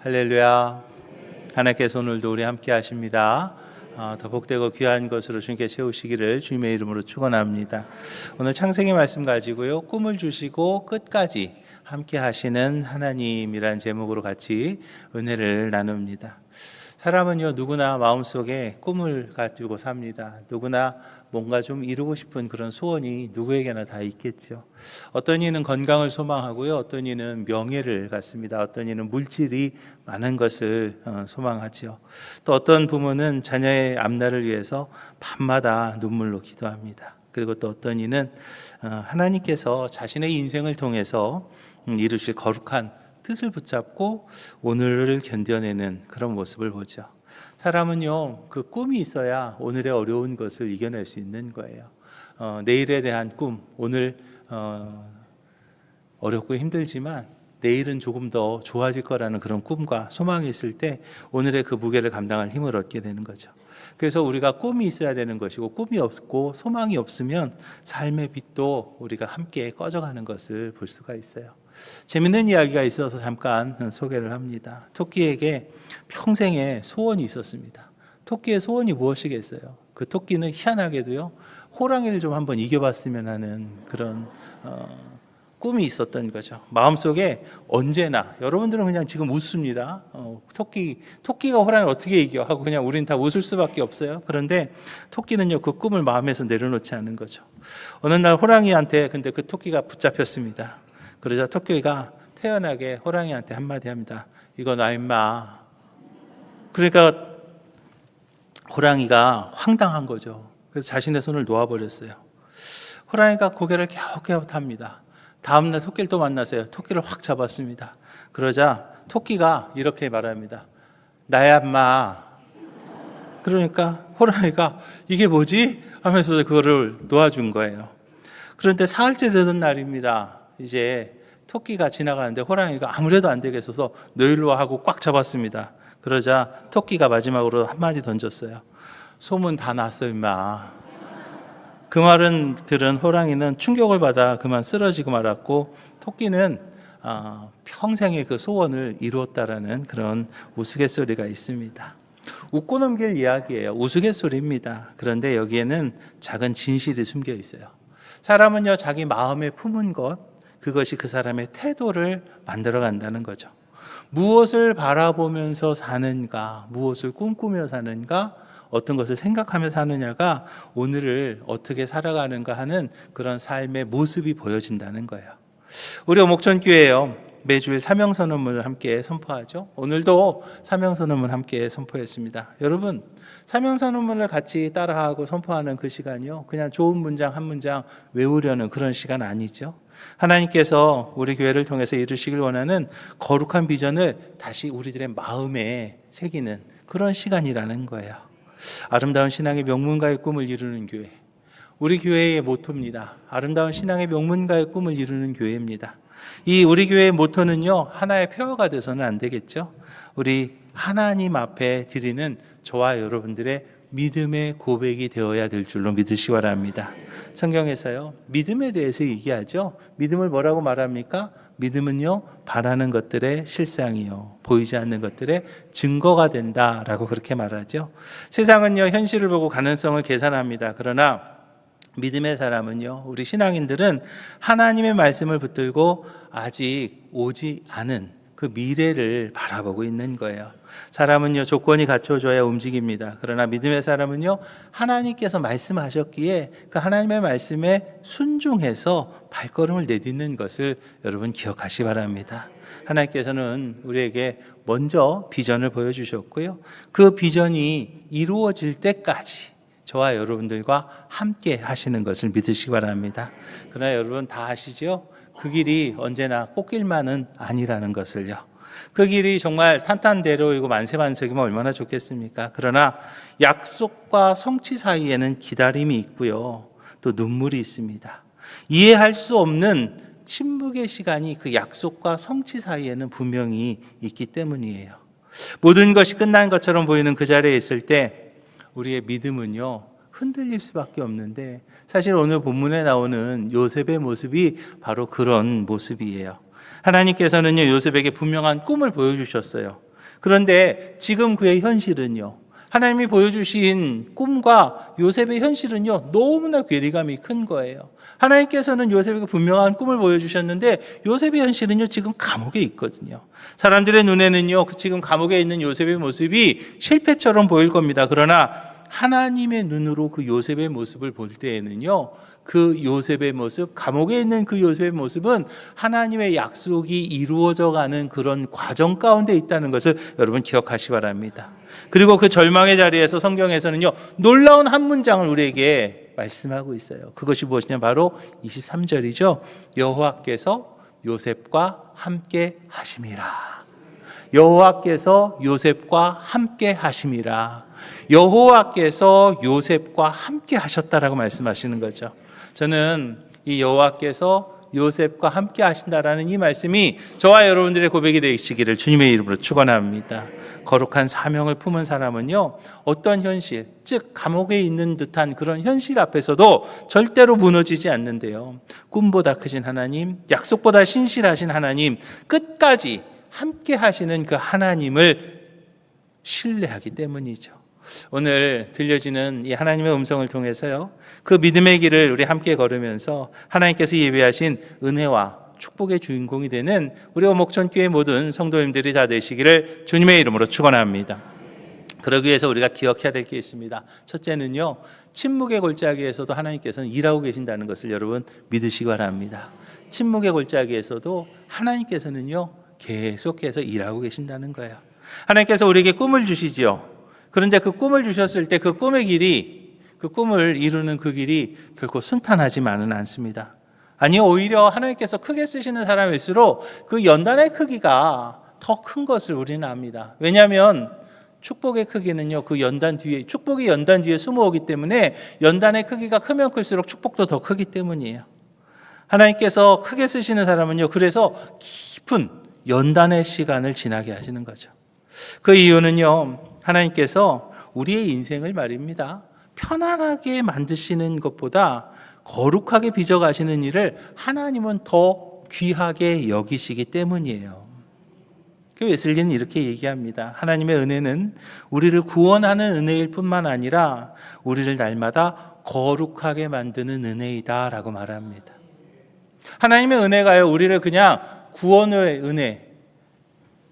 할렐루야. 하나님께서 오늘도 우리 함께 하십니다. 더 복되고 귀한 것으로 주님께 채우시기를 주님의 이름으로 축원합니다. 오늘 창세기 말씀 가지고요, 꿈을 주시고 끝까지 함께 하시는 하나님이란 제목으로 같이 은혜를 나눕니다. 사람은요, 누구나 마음속에 꿈을 가지고 삽니다. 누구나 뭔가 좀 이루고 싶은 그런 소원이 누구에게나 다 있겠죠. 어떤 이는 건강을 소망하고요, 어떤 이는 명예를 갖습니다. 어떤 이는 물질이 많은 것을 소망하지요. 또 어떤 부모는 자녀의 앞날을 위해서 밤마다 눈물로 기도합니다. 그리고 또 어떤 이는 하나님께서 자신의 인생을 통해서 이루실 거룩한 뜻을 붙잡고 오늘을 견뎌내는 그런 모습을 보죠. 사람은요, 그 꿈이 있어야 오늘의 어려운 것을 이겨낼 수 있는 거예요. 내일에 대한 꿈, 오늘 어렵고 힘들지만 내일은 조금 더 좋아질 거라는 그런 꿈과 소망이 있을 때 오늘의 그 무게를 감당할 힘을 얻게 되는 거죠. 그래서 우리가 꿈이 있어야 되는 것이고, 꿈이 없고 소망이 없으면 삶의 빛도 우리가 함께 꺼져가는 것을 볼 수가 있어요. 재밌는 이야기가 있어서 잠깐 소개를 합니다. 토끼에게 평생의 소원이 있었습니다. 토끼의 소원이 무엇이겠어요? 그 토끼는 희한하게도요, 호랑이를 좀 한번 이겨봤으면 하는 그런 꿈이 있었던 거죠. 마음속에 언제나, 여러분들은 그냥 지금 웃습니다. 토끼가 호랑이를 어떻게 이겨? 하고 그냥 우린 다 웃을 수밖에 없어요. 그런데 토끼는요, 그 꿈을 마음에서 내려놓지 않은 거죠. 어느 날 호랑이한테 근데 그 토끼가 붙잡혔습니다. 그러자 토끼가 태연하게 호랑이한테 한마디 합니다. 이거 나 임마. 그러니까 호랑이가 황당한 거죠. 그래서 자신의 손을 놓아버렸어요. 호랑이가 고개를 갸웃갸웃합니다. 다음날 토끼를 또 만나세요. 토끼를 확 잡았습니다. 그러자 토끼가 이렇게 말합니다. 나야 임마. 그러니까 호랑이가 이게 뭐지? 하면서 그거를 놓아준 거예요. 그런데 사흘째 되던 날입니다. 이제 토끼가 지나가는데 호랑이가 아무래도 안 되겠어서 너 일로 와 하고 꽉 잡았습니다. 그러자 토끼가 마지막으로 한마디 던졌어요. 소문 다 났어 임마. 그 말은 들은 호랑이는 충격을 받아 그만 쓰러지고 말았고, 토끼는 평생의 그 소원을 이루었다라는 그런 우스갯소리가 있습니다. 웃고 넘길 이야기예요. 우스갯소리입니다. 그런데 여기에는 작은 진실이 숨겨 있어요. 사람은요, 자기 마음에 품은 것, 그것이 그 사람의 태도를 만들어 간다는 거죠. 무엇을 바라보면서 사는가, 무엇을 꿈꾸며 사는가, 어떤 것을 생각하며 사느냐가 오늘을 어떻게 살아가는가 하는 그런 삶의 모습이 보여진다는 거예요. 우리 목천교회요, 매주일 사명선언문을 함께 선포하죠. 오늘도 사명선언문 함께 선포했습니다. 여러분, 사명선언문을 같이 따라하고 선포하는 그 시간이요, 그냥 좋은 문장 한 문장 외우려는 그런 시간 아니죠. 하나님께서 우리 교회를 통해서 이루시길 원하는 거룩한 비전을 다시 우리들의 마음에 새기는 그런 시간이라는 거예요. 아름다운 신앙의 명문가의 꿈을 이루는 교회, 우리 교회의 모토입니다. 아름다운 신앙의 명문가의 꿈을 이루는 교회입니다. 이 우리 교회의 모토는요, 하나의 표어가 돼서는 안 되겠죠. 우리 하나님 앞에 드리는 저와 여러분들의 믿음의 고백이 되어야 될 줄로 믿으시기 바랍니다. 성경에서요, 믿음에 대해서 얘기하죠. 믿음을 뭐라고 말합니까? 믿음은요, 바라는 것들의 실상이요, 보이지 않는 것들의 증거가 된다라고 그렇게 말하죠. 세상은요, 현실을 보고 가능성을 계산합니다. 그러나 믿음의 사람은요, 우리 신앙인들은 하나님의 말씀을 붙들고 아직 오지 않은 그 미래를 바라보고 있는 거예요. 사람은요, 조건이 갖춰져야 움직입니다. 그러나 믿음의 사람은요, 하나님께서 말씀하셨기에 그 하나님의 말씀에 순종해서 발걸음을 내딛는 것을 여러분 기억하시기 바랍니다. 하나님께서는 우리에게 먼저 비전을 보여주셨고요, 그 비전이 이루어질 때까지 저와 여러분들과 함께 하시는 것을 믿으시기 바랍니다. 그러나 여러분 다 아시죠? 그 길이 언제나 꽃길만은 아니라는 것을요. 그 길이 정말 탄탄대로이고 만세만석이면 얼마나 좋겠습니까? 그러나 약속과 성취 사이에는 기다림이 있고요, 또 눈물이 있습니다. 이해할 수 없는 침묵의 시간이 그 약속과 성취 사이에는 분명히 있기 때문이에요. 모든 것이 끝난 것처럼 보이는 그 자리에 있을 때 우리의 믿음은요, 흔들릴 수밖에 없는데, 사실 오늘 본문에 나오는 요셉의 모습이 바로 그런 모습이에요. 하나님께서는요, 요셉에게 분명한 꿈을 보여주셨어요. 그런데 지금 그의 현실은요, 하나님이 보여주신 꿈과 요셉의 현실은요, 너무나 괴리감이 큰 거예요. 하나님께서는 요셉에게 분명한 꿈을 보여주셨는데 요셉의 현실은요, 지금 감옥에 있거든요. 사람들의 눈에는요, 지금 감옥에 있는 요셉의 모습이 실패처럼 보일 겁니다. 그러나 하나님의 눈으로 그 요셉의 모습을 볼 때에는요, 그 요셉의 모습, 감옥에 있는 그 요셉의 모습은 하나님의 약속이 이루어져 가는 그런 과정 가운데 있다는 것을 여러분 기억하시기 바랍니다. 그리고 그 절망의 자리에서 성경에서는요, 놀라운 한 문장을 우리에게 말씀하고 있어요. 그것이 무엇이냐? 바로 23절이죠. 여호와께서 요셉과 함께 하심이라. 여호와께서 요셉과 함께 하심이라. 여호와께서 요셉과 함께 하셨다라고 말씀하시는 거죠. 저는 이 여호와께서 요셉과 함께 하신다라는 이 말씀이 저와 여러분들의 고백이 되시기를 주님의 이름으로 축원합니다. 거룩한 사명을 품은 사람은요, 어떤 현실, 즉 감옥에 있는 듯한 그런 현실 앞에서도 절대로 무너지지 않는데요. 꿈보다 크신 하나님, 약속보다 신실하신 하나님, 끝까지 함께 하시는 그 하나님을 신뢰하기 때문이죠. 오늘 들려지는 이 하나님의 음성을 통해서요, 그 믿음의 길을 우리 함께 걸으면서 하나님께서 예비하신 은혜와 축복의 주인공이 되는 우리 목전교회 모든 성도님들이 다 되시기를 주님의 이름으로 축원합니다. 그러기 위해서 우리가 기억해야 될 게 있습니다. 첫째는요, 침묵의 골짜기에서도 하나님께서는 일하고 계신다는 것을 여러분 믿으시기 바랍니다. 침묵의 골짜기에서도 하나님께서는요, 계속해서 일하고 계신다는 거예요. 하나님께서 우리에게 꿈을 주시지요. 그런데 그 꿈을 주셨을 때 그 꿈의 길이, 그 꿈을 이루는 그 길이 결코 순탄하지만은 않습니다. 아니요, 오히려 하나님께서 크게 쓰시는 사람일수록 그 연단의 크기가 더 큰 것을 우리는 압니다. 왜냐하면 축복의 크기는요, 그 연단 뒤에, 축복이 연단 뒤에 숨어오기 때문에 연단의 크기가 크면 클수록 축복도 더 크기 때문이에요. 하나님께서 크게 쓰시는 사람은요, 그래서 깊은 연단의 시간을 지나게 하시는 거죠. 그 이유는요, 하나님께서 우리의 인생을 말입니다, 편안하게 만드시는 것보다 거룩하게 빚어가시는 일을 하나님은 더 귀하게 여기시기 때문이에요. 그 웨슬리는 이렇게 얘기합니다. 하나님의 은혜는 우리를 구원하는 은혜일 뿐만 아니라 우리를 날마다 거룩하게 만드는 은혜이다라고 말합니다. 하나님의 은혜가요, 우리를 그냥 구원의 은혜,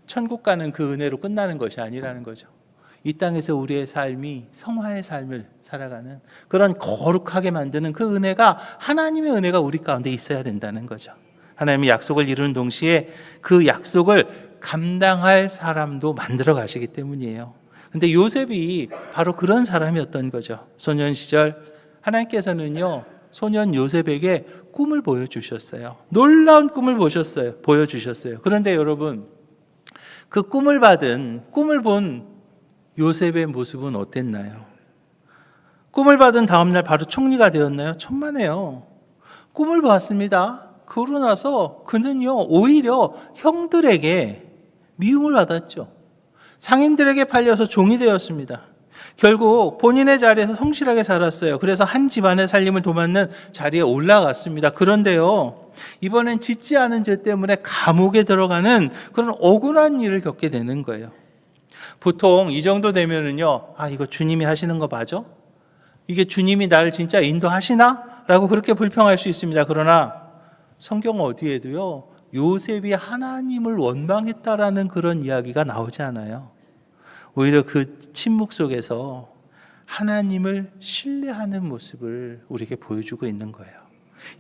천국 가는 그 은혜로 끝나는 것이 아니라는 거죠. 이 땅에서 우리의 삶이 성화의 삶을 살아가는 그런 거룩하게 만드는 그 은혜가, 하나님의 은혜가 우리 가운데 있어야 된다는 거죠. 하나님의 약속을 이루는 동시에 그 약속을 감당할 사람도 만들어 가시기 때문이에요. 근데 요셉이 바로 그런 사람이었던 거죠. 소년 시절 하나님께서는요, 소년 요셉에게 꿈을 보여주셨어요. 놀라운 꿈을 보여주셨어요. 그런데 여러분, 그 꿈을 본 요셉의 모습은 어땠나요? 꿈을 받은 다음날 바로 총리가 되었나요? 천만에요. 꿈을 봤습니다. 그러고 나서 그는요, 오히려 형들에게 미움을 받았죠. 상인들에게 팔려서 종이 되었습니다. 결국 본인의 자리에서 성실하게 살았어요. 그래서 한 집안의 살림을 도맡는 자리에 올라갔습니다. 그런데요, 이번엔 짓지 않은 죄 때문에 감옥에 들어가는 그런 억울한 일을 겪게 되는 거예요. 보통 이 정도 되면은요, 이거 주님이 하시는 거 맞아? 이게 주님이 나를 진짜 인도하시나? 라고 그렇게 불평할 수 있습니다. 그러나 성경 어디에도요, 요셉이 하나님을 원망했다라는 그런 이야기가 나오지 않아요. 오히려 그 침묵 속에서 하나님을 신뢰하는 모습을 우리에게 보여주고 있는 거예요.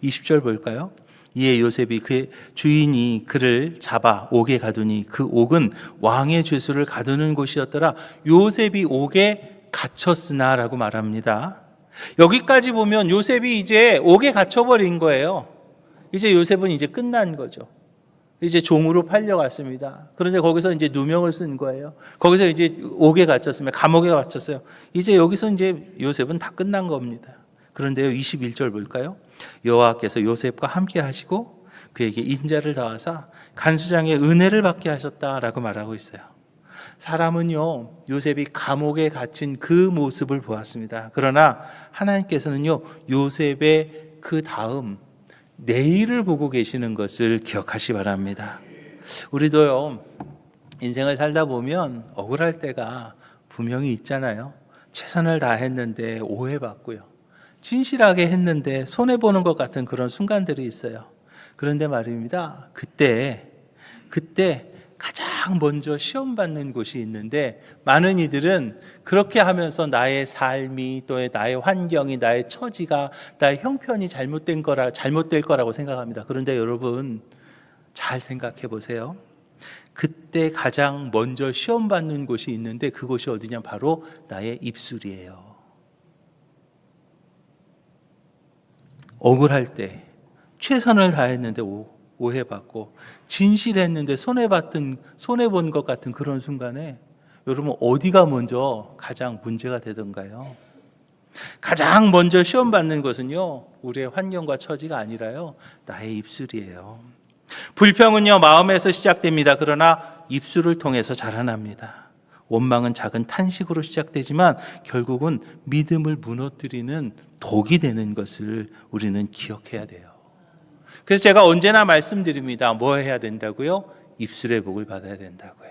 20절 볼까요? 이에 요셉이 그의 주인이 그를 잡아 옥에 가두니 그 옥은 왕의 죄수를 가두는 곳이었더라. 요셉이 옥에 갇혔으나 라고 말합니다. 여기까지 보면 요셉이 이제 옥에 갇혀버린 거예요. 이제 요셉은 이제 끝난 거죠. 이제 종으로 팔려갔습니다. 그런데 거기서 이제 누명을 쓴 거예요. 거기서 이제 옥에 갇혔으면 감옥에 갇혔어요. 이제 여기서 이제 요셉은 다 끝난 겁니다. 그런데요, 21절 볼까요? 여호와께서 요셉과 함께 하시고 그에게 인자를 더하사 간수장의 은혜를 받게 하셨다라고 말하고 있어요. 사람은요, 요셉이 감옥에 갇힌 그 모습을 보았습니다. 그러나 하나님께서는요, 요셉의 그 다음 내일을 보고 계시는 것을 기억하시 바랍니다. 우리도요, 인생을 살다 보면 억울할 때가 분명히 있잖아요. 최선을 다했는데 오해받고요. 진실하게 했는데 손해보는 것 같은 그런 순간들이 있어요. 그런데 말입니다. 그때 가장 먼저 시험받는 곳이 있는데 많은 이들은 그렇게 하면서 나의 삶이 또 나의 환경이 나의 처지가 나의 형편이 잘못될 거라고 생각합니다. 그런데 여러분 잘 생각해 보세요. 그때 가장 먼저 시험받는 곳이 있는데 그곳이 어디냐? 바로 나의 입술이에요. 억울할 때 최선을 다했는데 오해받고 진실했는데 손해본 것 같은 그런 순간에 여러분 어디가 먼저 가장 문제가 되던가요? 가장 먼저 시험받는 것은요, 우리의 환경과 처지가 아니라요, 나의 입술이에요. 불평은요, 마음에서 시작됩니다. 그러나 입술을 통해서 자라납니다. 원망은 작은 탄식으로 시작되지만 결국은 믿음을 무너뜨리는 독이 되는 것을 우리는 기억해야 돼요. 그래서 제가 언제나 말씀드립니다. 뭐 해야 된다고요? 입술의 복을 받아야 된다고요.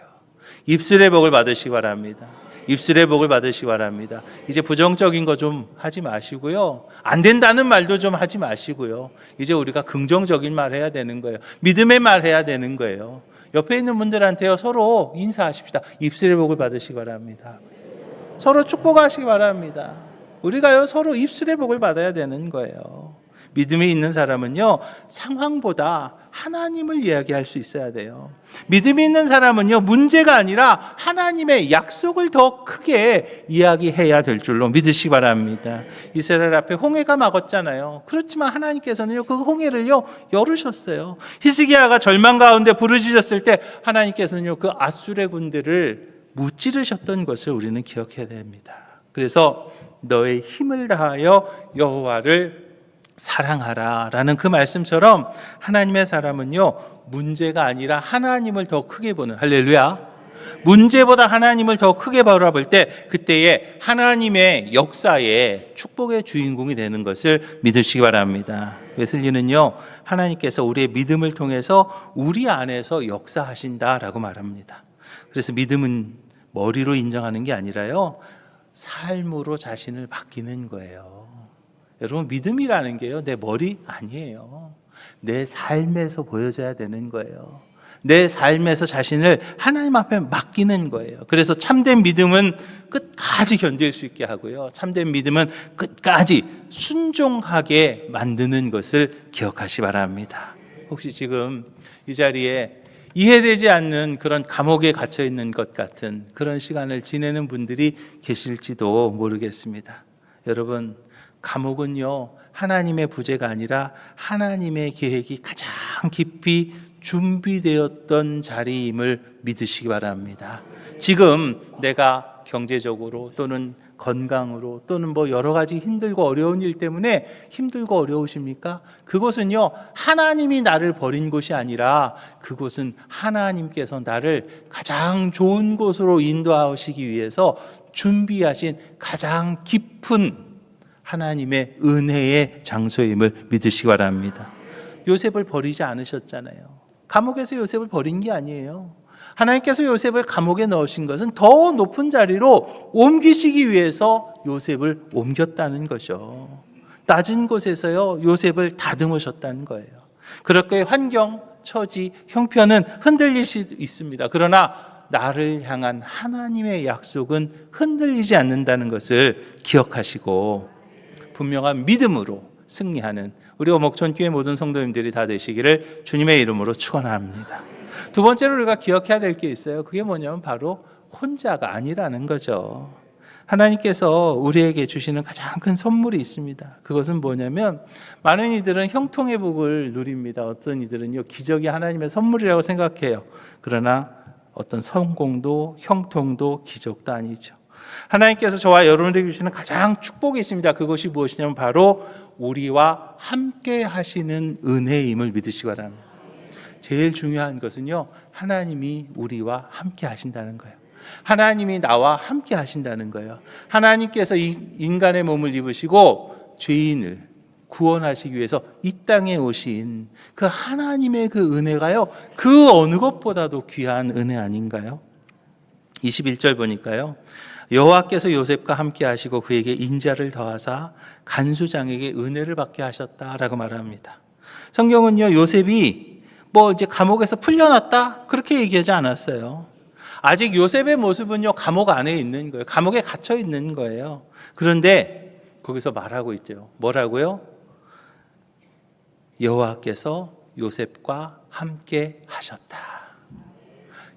입술의 복을 받으시기 바랍니다. 입술의 복을 받으시기 바랍니다. 이제 부정적인 거 좀 하지 마시고요. 안 된다는 말도 좀 하지 마시고요. 이제 우리가 긍정적인 말 해야 되는 거예요. 믿음의 말 해야 되는 거예요. 옆에 있는 분들한테요, 서로 인사하십시다. 입술의 복을 받으시기 바랍니다. 서로 축복하시기 바랍니다. 우리가요, 서로 입술의 복을 받아야 되는 거예요. 믿음이 있는 사람은요, 상황보다 하나님을 이야기할 수 있어야 돼요. 믿음이 있는 사람은요, 문제가 아니라 하나님의 약속을 더 크게 이야기해야 될 줄로 믿으시기 바랍니다. 이스라엘 앞에 홍해가 막았잖아요. 그렇지만 하나님께서는요, 그 홍해를요, 열으셨어요. 히스기야가 절망 가운데 부르짖었을 때 하나님께서는요, 그 앗술의 군대를 무찌르셨던 것을 우리는 기억해야 됩니다. 그래서 너의 힘을 다하여 여호와를 사랑하라 라는 그 말씀처럼 하나님의 사람은요, 문제가 아니라 하나님을 더 크게 보는, 할렐루야, 문제보다 하나님을 더 크게 바라볼 때 그때에 하나님의 역사에 축복의 주인공이 되는 것을 믿으시기 바랍니다. 웨슬리는요, 하나님께서 우리의 믿음을 통해서 우리 안에서 역사하신다라고 말합니다. 그래서 믿음은 머리로 인정하는 게 아니라요, 삶으로 자신을 바뀌는 거예요. 여러분, 믿음이라는 게요, 내 머리 아니에요. 내 삶에서 보여져야 되는 거예요. 내 삶에서 자신을 하나님 앞에 맡기는 거예요. 그래서 참된 믿음은 끝까지 견딜 수 있게 하고요, 참된 믿음은 끝까지 순종하게 만드는 것을 기억하시 바랍니다. 혹시 지금 이 자리에 이해되지 않는 그런 감옥에 갇혀 있는 것 같은 그런 시간을 지내는 분들이 계실지도 모르겠습니다. 여러분, 감옥은요, 하나님의 부재가 아니라 하나님의 계획이 가장 깊이 준비되었던 자리임을 믿으시기 바랍니다. 지금 내가 경제적으로 또는 건강으로 또는 뭐 여러 가지 힘들고 어려운 일 때문에 힘들고 어려우십니까? 그곳은요, 하나님이 나를 버린 곳이 아니라 그곳은 하나님께서 나를 가장 좋은 곳으로 인도하시기 위해서 준비하신 가장 깊은 하나님의 은혜의 장소임을 믿으시기 바랍니다. 요셉을 버리지 않으셨잖아요. 감옥에서 요셉을 버린 게 아니에요. 하나님께서 요셉을 감옥에 넣으신 것은 더 높은 자리로 옮기시기 위해서 요셉을 옮겼다는 거죠. 낮은 곳에서요, 요셉을 다듬으셨다는 거예요. 그렇게 환경, 처지, 형편은 흔들릴 수 있습니다. 그러나 나를 향한 하나님의 약속은 흔들리지 않는다는 것을 기억하시고 분명한 믿음으로 승리하는 우리 오목천교회 모든 성도님들이 다 되시기를 주님의 이름으로 축원합니다. 두 번째로 우리가 기억해야 될 게 있어요. 그게 뭐냐면 바로 혼자가 아니라는 거죠. 하나님께서 우리에게 주시는 가장 큰 선물이 있습니다. 그것은 뭐냐면 많은 이들은 형통의 복을 누립니다. 어떤 이들은요, 기적이 하나님의 선물이라고 생각해요. 그러나 어떤 성공도 형통도 기적도 아니죠. 하나님께서 저와 여러분에게 주시는 가장 축복이 있습니다. 그것이 무엇이냐면 바로 우리와 함께 하시는 은혜임을 믿으시기 바랍니다. 제일 중요한 것은요, 하나님이 우리와 함께 하신다는 거예요. 하나님이 나와 함께 하신다는 거예요. 하나님께서 인간의 몸을 입으시고 죄인을, 구원하시기 위해서 이 땅에 오신 그 하나님의 그 은혜가요, 그 어느 것보다도 귀한 은혜 아닌가요? 21절 보니까요, 여호와께서 요셉과 함께 하시고 그에게 인자를 더하사 간수장에게 은혜를 받게 하셨다라고 말합니다. 성경은요, 요셉이 이제 감옥에서 풀려났다 그렇게 얘기하지 않았어요. 아직 요셉의 모습은요, 감옥 안에 있는 거예요. 감옥에 갇혀 있는 거예요. 그런데 거기서 말하고 있죠. 뭐라고요? 여호와께서 요셉과 함께 하셨다.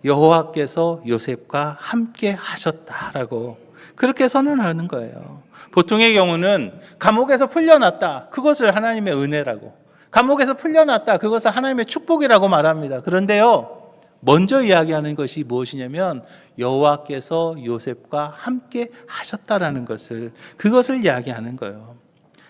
여호와께서 요셉과 함께 하셨다라고 그렇게 선언하는 거예요. 보통의 경우는 감옥에서 풀려났다, 그것을 하나님의 은혜라고, 감옥에서 풀려났다, 그것을 하나님의 축복이라고 말합니다. 그런데요, 먼저 이야기하는 것이 무엇이냐면 여호와께서 요셉과 함께 하셨다라는 것을, 그것을 이야기하는 거예요.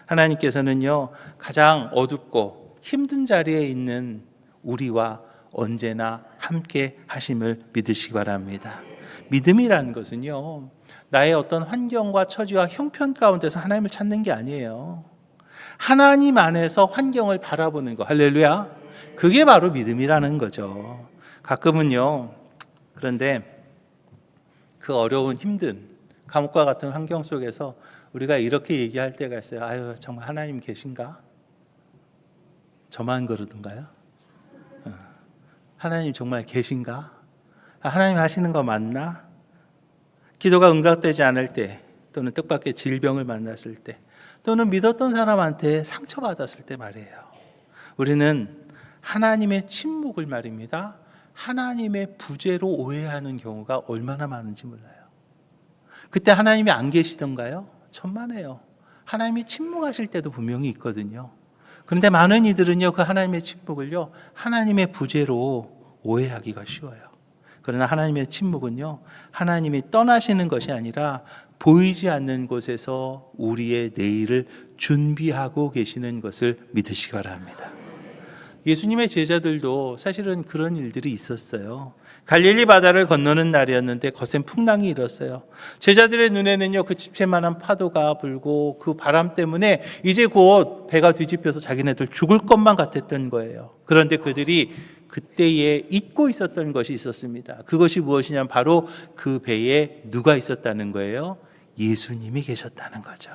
하나님께서는요, 가장 어둡고 힘든 자리에 있는 우리와 언제나 함께 하심을 믿으시기 바랍니다. 믿음이라는 것은요, 나의 어떤 환경과 처지와 형편 가운데서 하나님을 찾는 게 아니에요. 하나님 안에서 환경을 바라보는 거, 할렐루야. 그게 바로 믿음이라는 거죠. 가끔은요, 그런데 그 어려운 힘든 감옥과 같은 환경 속에서 우리가 이렇게 얘기할 때가 있어요. 아유, 정말 하나님 계신가? 저만 그러던가요? 하나님 정말 계신가? 하나님 하시는 거 맞나? 기도가 응답되지 않을 때, 또는 뜻밖의 질병을 만났을 때, 또는 믿었던 사람한테 상처받았을 때 말이에요. 우리는 하나님의 침묵을 말입니다, 하나님의 부재로 오해하는 경우가 얼마나 많은지 몰라요. 그때 하나님이 안 계시던가요? 천만에요. 하나님이 침묵하실 때도 분명히 있거든요. 그런데 많은 이들은요, 그 하나님의 침묵을요, 하나님의 부재로 오해하기가 쉬워요. 그러나 하나님의 침묵은요, 하나님이 떠나시는 것이 아니라 보이지 않는 곳에서 우리의 내일을 준비하고 계시는 것을 믿으시기 바랍니다. 예수님의 제자들도 사실은 그런 일들이 있었어요. 갈릴리 바다를 건너는 날이었는데 거센 풍랑이 일었어요. 제자들의 눈에는요, 그 집채만한 파도가 불고 그 바람 때문에 이제 곧 배가 뒤집혀서 자기네들 죽을 것만 같았던 거예요. 그런데 그들이 그때에 잊고 있었던 것이 있었습니다. 그것이 무엇이냐면 바로 그 배에 누가 있었다는 거예요? 예수님이 계셨다는 거죠.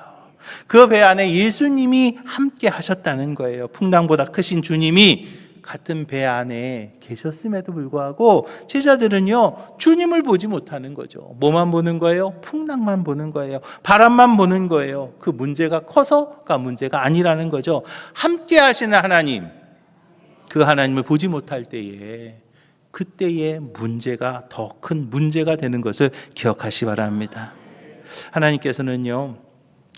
그 배 안에 예수님이 함께 하셨다는 거예요. 풍랑보다 크신 주님이 같은 배 안에 계셨음에도 불구하고 제자들은요, 주님을 보지 못하는 거죠. 뭐만 보는 거예요? 풍랑만 보는 거예요. 바람만 보는 거예요. 그 문제가 커서가 문제가 아니라는 거죠. 함께 하시는 하나님, 그 하나님을 보지 못할 때에, 그때의 문제가 더 큰 문제가 되는 것을 기억하시 바랍니다. 하나님께서는요,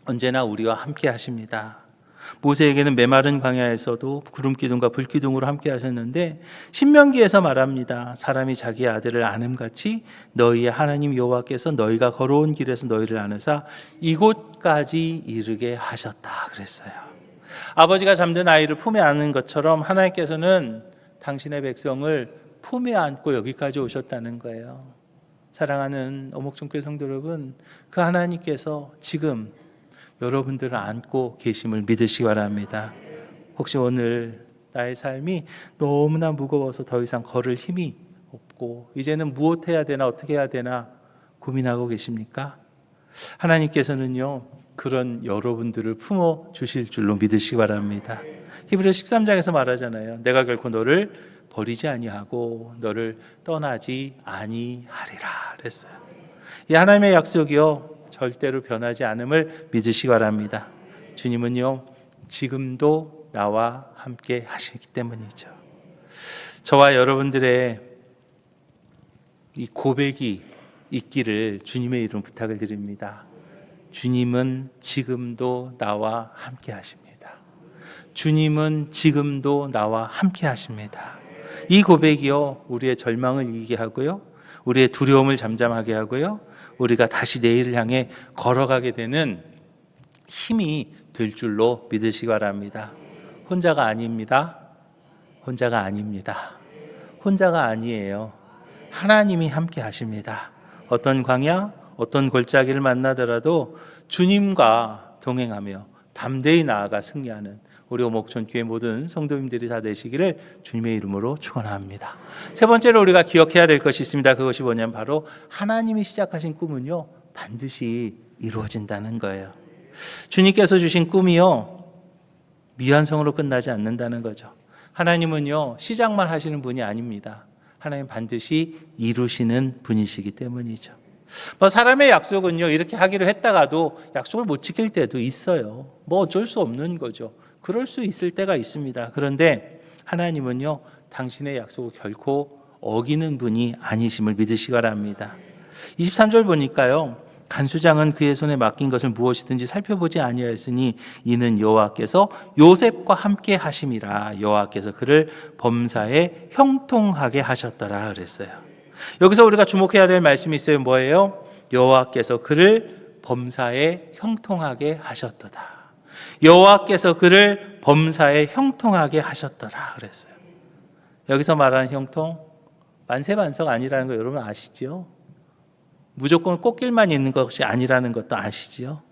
언제나 우리와 함께 하십니다. 모세에게는 메마른 광야에서도 구름 기둥과 불 기둥으로 함께 하셨는데, 신명기에서 말합니다. 사람이 자기의 아들을 아음같이 너희의 하나님 여호와께서 너희가 걸어온 길에서 너희를 안으사 이곳까지 이르게 하셨다 그랬어요. 아버지가 잠든 아이를 품에 안는 것처럼 하나님께서는 당신의 백성을 품에 안고 여기까지 오셨다는 거예요. 사랑하는 어목종교회 성도 여러분, 그 하나님께서 지금 여러분들을 안고 계심을 믿으시기 바랍니다. 혹시 오늘 나의 삶이 너무나 무거워서 더 이상 걸을 힘이 없고 이제는 무엇 해야 되나 어떻게 해야 되나 고민하고 계십니까? 하나님께서는요, 그런 여러분들을 품어 주실 줄로 믿으시기 바랍니다. 히브리서 13장에서 말하잖아요. 내가 결코 너를 버리지 아니하고 너를 떠나지 아니하리라 그랬어요. 이 하나님의 약속이요, 절대로 변하지 않음을 믿으시기 바랍니다. 주님은요, 지금도 나와 함께 하시기 때문이죠. 저와 여러분들의 이 고백이 있기를 주님의 이름 부탁을 드립니다. 주님은 지금도 나와 함께 하십니다. 주님은 지금도 나와 함께 하십니다. 이 고백이요, 우리의 절망을 이기게 하고요, 우리의 두려움을 잠잠하게 하고요, 우리가 다시 내일을 향해 걸어가게 되는 힘이 될 줄로 믿으시기 바랍니다. 혼자가 아닙니다. 혼자가 아닙니다. 혼자가 아니에요. 하나님이 함께 하십니다. 어떤 광야, 어떤 골짜기를 만나더라도 주님과 동행하며 담대히 나아가 승리하는 우리 오목촌교회 모든 성도님들이 다 되시기를 주님의 이름으로 축원합니다. 세 번째로 우리가 기억해야 될 것이 있습니다. 그것이 뭐냐면 바로 하나님이 시작하신 꿈은요 반드시 이루어진다는 거예요. 주님께서 주신 꿈이요 미완성으로 끝나지 않는다는 거죠. 하나님은요 시작만 하시는 분이 아닙니다. 하나님 반드시 이루시는 분이시기 때문이죠. 사람의 약속은요 이렇게 하기로 했다가도 약속을 못 지킬 때도 있어요. 어쩔 수 없는 거죠. 그럴 수 있을 때가 있습니다. 그런데 하나님은요 당신의 약속을 결코 어기는 분이 아니심을 믿으시기 바랍니다. 23절 보니까요 간수장은 그의 손에 맡긴 것을 무엇이든지 살펴보지 아니하였으니 이는 여호와께서 요셉과 함께 하심이라. 여호와께서 그를 범사에 형통하게 하셨더라 그랬어요. 여기서 우리가 주목해야 될 말씀이 있어요. 뭐예요? 여호와께서 그를 범사에 형통하게 하셨도다. 여호와께서 그를 범사에 형통하게 하셨더라 그랬어요. 여기서 말하는 형통 만세반석 아니라는 거 여러분 아시죠? 무조건 꽃길만 있는 것이 아니라는 것도 아시죠?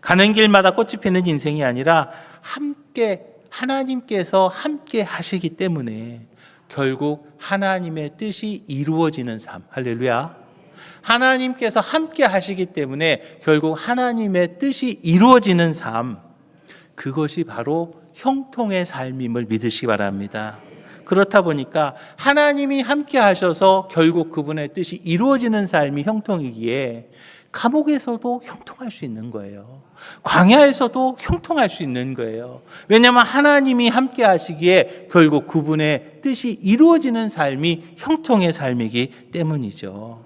가는 길마다 꽃이 피는 인생이 아니라 함께 하나님께서 함께 하시기 때문에 결국 하나님의 뜻이 이루어지는 삶. 할렐루야. 하나님께서 함께 하시기 때문에 결국 하나님의 뜻이 이루어지는 삶. 그것이 바로 형통의 삶임을 믿으시기 바랍니다. 그렇다 보니까 하나님이 함께 하셔서 결국 그분의 뜻이 이루어지는 삶이 형통이기에 감옥에서도 형통할 수 있는 거예요. 광야에서도 형통할 수 있는 거예요. 왜냐하면 하나님이 함께 하시기에 결국 그분의 뜻이 이루어지는 삶이 형통의 삶이기 때문이죠.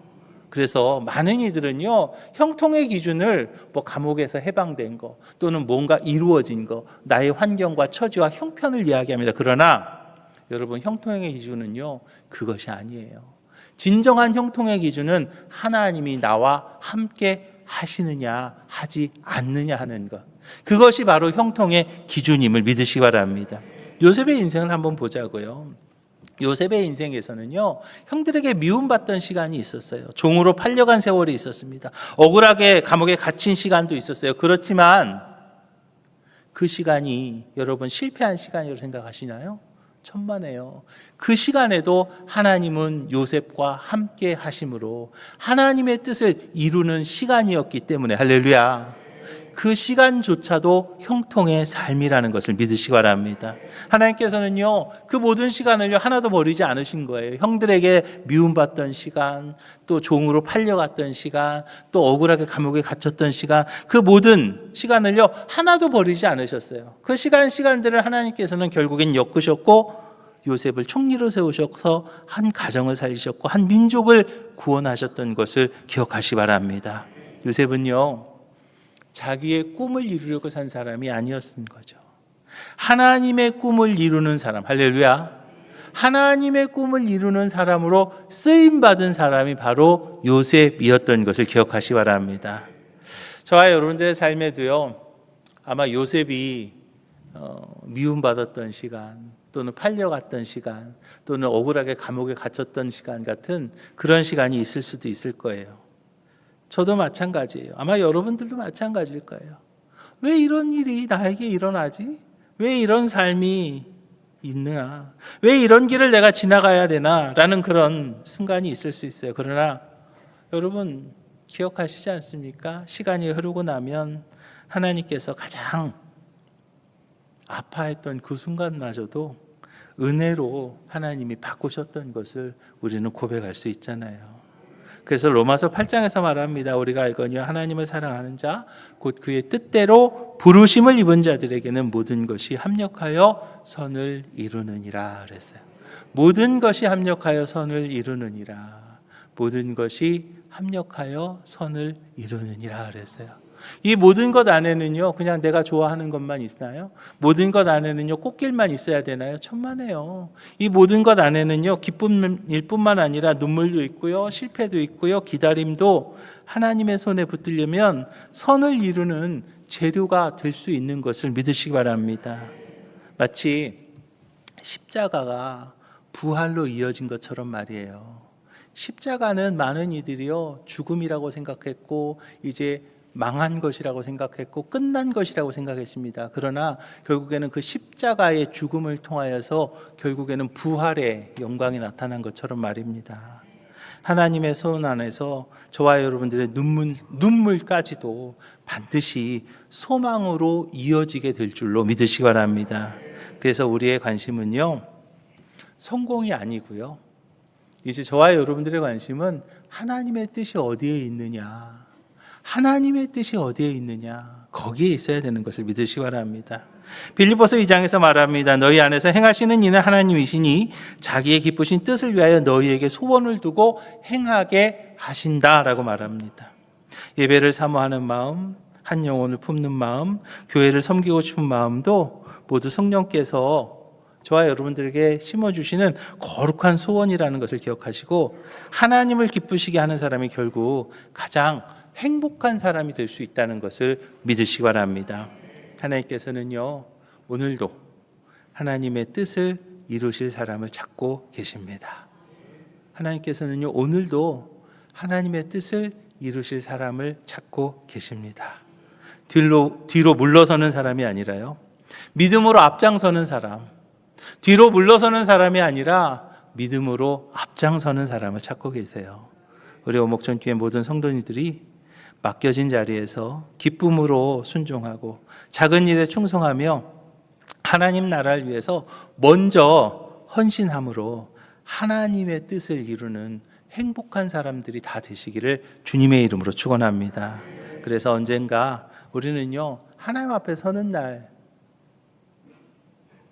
그래서 많은 이들은요 형통의 기준을 감옥에서 해방된 거 또는 뭔가 이루어진 거 나의 환경과 처지와 형편을 이야기합니다. 그러나 여러분 형통의 기준은요 그것이 아니에요. 진정한 형통의 기준은 하나님이 나와 함께 하시느냐 하지 않느냐 하는 것. 그것이 바로 형통의 기준임을 믿으시기 바랍니다. 요셉의 인생을 한번 보자고요. 요셉의 인생에서는요 형들에게 미움받던 시간이 있었어요. 종으로 팔려간 세월이 있었습니다. 억울하게 감옥에 갇힌 시간도 있었어요. 그렇지만 그 시간이 여러분 실패한 시간이라고 생각하시나요? 천만에요. 그 시간에도 하나님은 요셉과 함께 하심으로 하나님의 뜻을 이루는 시간이었기 때문에 할렐루야. 그 시간조차도 형통의 삶이라는 것을 믿으시기 바랍니다. 하나님께서는요 그 모든 시간을요 하나도 버리지 않으신 거예요. 형들에게 미움받던 시간, 또 종으로 팔려갔던 시간, 또 억울하게 감옥에 갇혔던 시간, 그 모든 시간을요 하나도 버리지 않으셨어요. 그 시간들을 하나님께서는 결국엔 엮으셨고 요셉을 총리로 세우셔서 한 가정을 살리셨고 한 민족을 구원하셨던 것을 기억하시기 바랍니다. 요셉은요 자기의 꿈을 이루려고 산 사람이 아니었던 거죠. 하나님의 꿈을 이루는 사람, 할렐루야. 하나님의 꿈을 이루는 사람으로 쓰임받은 사람이 바로 요셉이었던 것을 기억하시기 바랍니다. 저와 여러분들의 삶에도요 아마 요셉이 미움받았던 시간 또는 팔려갔던 시간 또는 억울하게 감옥에 갇혔던 시간 같은 그런 시간이 있을 수도 있을 거예요. 저도 마찬가지예요. 아마 여러분들도 마찬가지일 거예요. 왜 이런 일이 나에게 일어나지? 왜 이런 삶이 있느냐? 왜 이런 길을 내가 지나가야 되나? 라는 그런 순간이 있을 수 있어요. 그러나 여러분 기억하시지 않습니까? 시간이 흐르고 나면 하나님께서 가장 아파했던 그 순간마저도 은혜로 하나님이 바꾸셨던 것을 우리는 고백할 수 있잖아요. 그래서 로마서 8장에서 말합니다. 우리가 알거니와 하나님을 사랑하는 자 곧 그의 뜻대로 부르심을 입은 자들에게는 모든 것이 합력하여 선을 이루느니라 그랬어요. 모든 것이 합력하여 선을 이루느니라. 모든 것이 합력하여 선을 이루느니라 그랬어요. 이 모든 것 안에는요 그냥 내가 좋아하는 것만 있나요? 모든 것 안에는요 꽃길만 있어야 되나요? 천만에요. 이 모든 것 안에는요 기쁨일 뿐만 아니라 눈물도 있고요 실패도 있고요 기다림도 하나님의 손에 붙들려면 선을 이루는 재료가 될 수 있는 것을 믿으시기 바랍니다. 마치 십자가가 부활로 이어진 것처럼 말이에요. 십자가는 많은 이들이요 죽음이라고 생각했고 이제 망한 것이라고 생각했고 끝난 것이라고 생각했습니다. 그러나 결국에는 그 십자가의 죽음을 통하여서 결국에는 부활의 영광이 나타난 것처럼 말입니다. 하나님의 손 안에서 저와 여러분들의 눈물까지도 반드시 소망으로 이어지게 될 줄로 믿으시기 바랍니다. 그래서 우리의 관심은요, 성공이 아니고요, 이제 저와 여러분들의 관심은 하나님의 뜻이 어디에 있느냐, 하나님의 뜻이 어디에 있느냐, 거기에 있어야 되는 것을 믿으시기 바랍니다. 빌립보서 2장에서 말합니다. 너희 안에서 행하시는 이는 하나님이시니 자기의 기쁘신 뜻을 위하여 너희에게 소원을 두고 행하게 하신다라고 말합니다. 예배를 사모하는 마음, 한 영혼을 품는 마음, 교회를 섬기고 싶은 마음도 모두 성령께서 저와 여러분들에게 심어주시는 거룩한 소원이라는 것을 기억하시고, 하나님을 기쁘시게 하는 사람이 결국 가장 행복한 사람이 될 수 있다는 것을 믿으시기 바랍니다. 하나님께서는요, 오늘도 하나님의 뜻을 이루실 사람을 찾고 계십니다. 하나님께서는요, 오늘도 하나님의 뜻을 이루실 사람을 찾고 계십니다. 뒤로 물러서는 사람이 아니라요, 믿음으로 앞장서는 사람, 뒤로 물러서는 사람이 아니라 믿음으로 앞장서는 사람을 찾고 계세요. 우리 오목전교회 모든 성도님들이 맡겨진 자리에서 기쁨으로 순종하고 작은 일에 충성하며 하나님 나라를 위해서 먼저 헌신함으로 하나님의 뜻을 이루는 행복한 사람들이 다 되시기를 주님의 이름으로 축원합니다. 그래서 언젠가 우리는요, 하나님 앞에 서는 날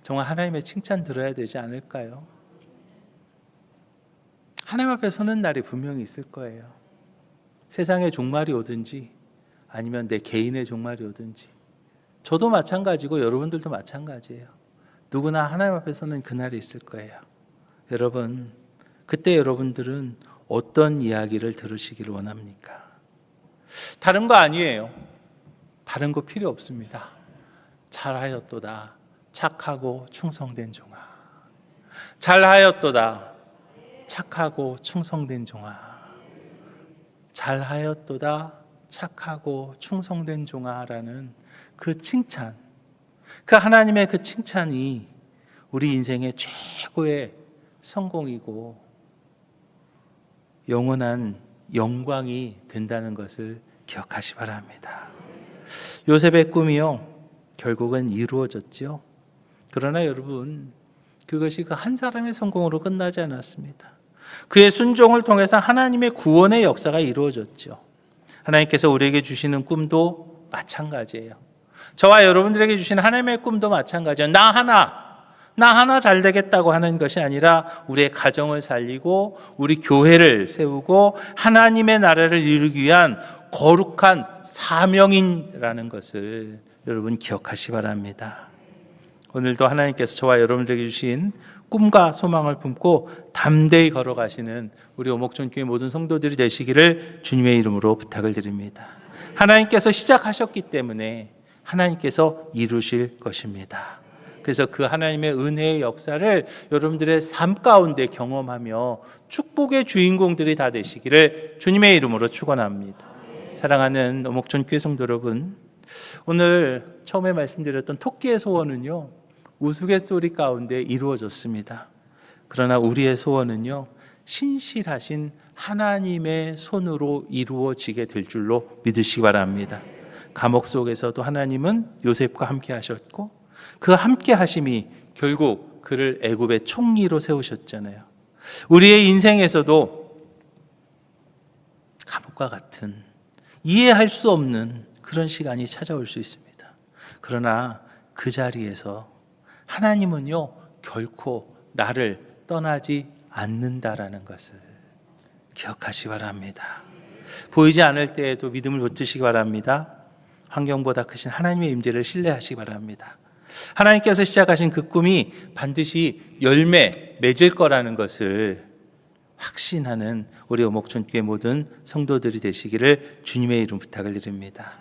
정말 하나님의 칭찬 들어야 되지 않을까요? 하나님 앞에 서는 날이 분명히 있을 거예요. 세상의 종말이 오든지 아니면 내 개인의 종말이 오든지, 저도 마찬가지고 여러분들도 마찬가지예요. 누구나 하나님 앞에서는 그날이 있을 거예요. 여러분, 그때 여러분들은 어떤 이야기를 들으시기를 원합니까? 다른 거 아니에요. 다른 거 필요 없습니다. 잘하였도다 착하고 충성된 종아, 잘하였도다 착하고 충성된 종아, 잘하였도다 착하고 충성된 종아라는 그 칭찬, 그 하나님의 그 칭찬이 우리 인생의 최고의 성공이고 영원한 영광이 된다는 것을 기억하시 바랍니다. 요셉의 꿈이요, 결국은 이루어졌죠. 그러나 여러분, 그것이 그 한 사람의 성공으로 끝나지 않았습니다. 그의 순종을 통해서 하나님의 구원의 역사가 이루어졌죠. 하나님께서 우리에게 주시는 꿈도 마찬가지예요. 저와 여러분들에게 주시는 하나님의 꿈도 마찬가지예요. 나 하나 잘 되겠다고 하는 것이 아니라 우리의 가정을 살리고 우리 교회를 세우고 하나님의 나라를 이루기 위한 거룩한 사명인이라는 것을 여러분 기억하시 바랍니다. 오늘도 하나님께서 저와 여러분들에게 주신 꿈과 소망을 품고 담대히 걸어가시는 우리 오목전교회 모든 성도들이 되시기를 주님의 이름으로 부탁을 드립니다. 하나님께서 시작하셨기 때문에 하나님께서 이루실 것입니다. 그래서 그 하나님의 은혜의 역사를 여러분들의 삶 가운데 경험하며 축복의 주인공들이 다 되시기를 주님의 이름으로 축원합니다. 사랑하는 오목전교회 성도 여러분, 오늘 처음에 말씀드렸던 토끼의 소원은요, 우스갯소리 가운데 이루어졌습니다. 그러나 우리의 소원은요, 신실하신 하나님의 손으로 이루어지게 될 줄로 믿으시기 바랍니다. 감옥 속에서도 하나님은 요셉과 함께 하셨고 그 함께 하심이 결국 그를 애굽의 총리로 세우셨잖아요. 우리의 인생에서도 감옥과 같은 이해할 수 없는 그런 시간이 찾아올 수 있습니다. 그러나 그 자리에서 하나님은요, 결코 나를 떠나지 않는다라는 것을 기억하시기 바랍니다. 보이지 않을 때에도 믿음을 붙드시기 바랍니다. 환경보다 크신 하나님의 임재를 신뢰하시기 바랍니다. 하나님께서 시작하신 그 꿈이 반드시 열매 맺을 거라는 것을 확신하는 우리 오목촌교회 모든 성도들이 되시기를 주님의 이름 부탁을 드립니다.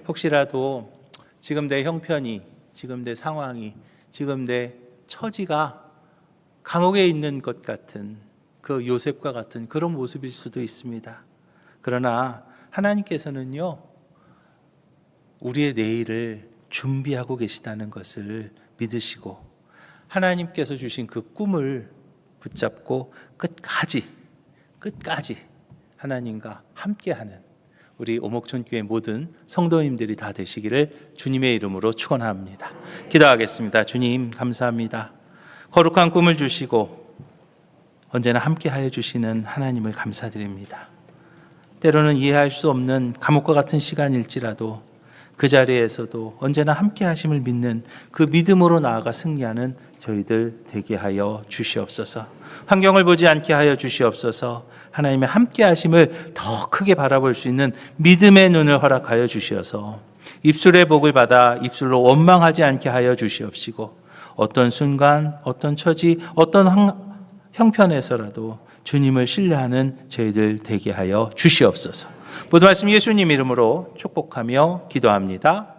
혹시라도 지금 내 형편이, 지금 내 상황이, 지금 내 처지가 감옥에 있는 것 같은 그 요셉과 같은 그런 모습일 수도 있습니다. 그러나 하나님께서는요, 우리의 내일을 준비하고 계시다는 것을 믿으시고 하나님께서 주신 그 꿈을 붙잡고 끝까지 하나님과 함께하는 우리 오목촌교회 모든 성도님들이 다 되시기를 주님의 이름으로 축원합니다. 기도하겠습니다. 주님 감사합니다. 거룩한 꿈을 주시고 언제나 함께하여 주시는 하나님을 감사드립니다. 때로는 이해할 수 없는 감옥과 같은 시간일지라도 그 자리에서도 언제나 함께하심을 믿는 그 믿음으로 나아가 승리하는 저희들 되게 하여 주시옵소서. 환경을 보지 않게 하여 주시옵소서. 하나님의 함께하심을 더 크게 바라볼 수 있는 믿음의 눈을 허락하여 주시어서 입술의 복을 받아 입술로 원망하지 않게 하여 주시옵시고 어떤 순간, 어떤 처지, 어떤 형편에서라도 주님을 신뢰하는 저희들 되게 하여 주시옵소서. 모든 말씀 예수님 이름으로 축복하며 기도합니다.